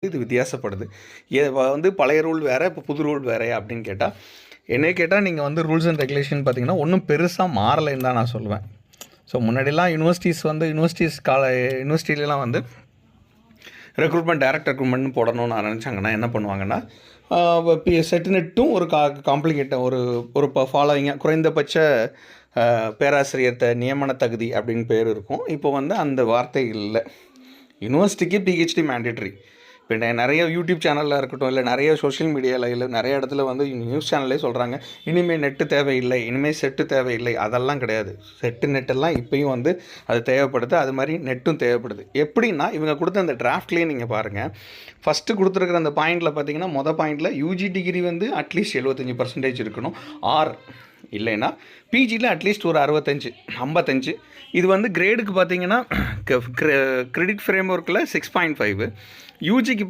இது வித்தியாசப்படுது. வந்து பழைய ரூல் வேறு, இப்போ புது ரூல் வேறையா அப்படின்னு கேட்டால், என்னைய கேட்டால் நீங்கள் வந்து ரூல்ஸ் அண்ட் ரெகுலேஷன் பார்த்தீங்கன்னா ஒன்றும் பெருசாக மாறலைன்னு தான் நான் சொல்லுவேன். ஸோ முன்னாடிலாம் யூனிவர்சிட்டிலலாம் வந்து ரெக்ரூட்மெண்ட் டைரக்ட் ரெக்ரூட்மெண்ட்னு போடணும்னு நினச்சாங்கன்னா என்ன பண்ணுவாங்கன்னா, செட் நெட்டும் ஒரு ஒரு ஒரு ஃபாலோவிங்காக குறைந்தபட்ச பேராசிரியர் நியமன தகுதி அப்படின்னு பேர் இருக்கும். இப்போ வந்து அந்த வார்த்தை இல்லை. யூனிவர்சிட்டிக்கு பிஹெச்டி மேண்டேட்ரி. இப்போ நிறைய யூடியூப் சேனலில் இருக்கட்டும், இல்லை நிறைய சோஷியல் மீடியாவில், இல்லை நிறைய இடத்துல வந்து நியூஸ் சேனல்லே சொல்கிறாங்க, இனிமேல் நெட்டு தேவையில்லை, இனிமேல் செட்டு தேவையில்லை. அதெல்லாம் கிடையாது. செட்டு நெட்டெல்லாம் இப்போயும் வந்து அது தேவைப்படுது. அது மாதிரி நெட்டும் தேவைப்படுது. எப்படின்னா இவங்க கொடுத்த அந்த டிராஃப்ட்லேயே நீங்கள் பாருங்கள், ஃபஸ்ட்டு கொடுத்துருக்குற அந்த பாயிண்டில் பார்த்தீங்கன்னா பாயிண்டில் யூஜி டிகிரி வந்து அட்லீஸ்ட் 75% இருக்கணும். இல்லைன்னா பிஜியில் அட்லீஸ்ட் ஒரு 55. இது வந்து கிரேடுக்கு பார்த்தீங்கன்னா கிரெடிட் ஃப்ரேம் ஒர்க்கில் 6.5, யூஜிக்கு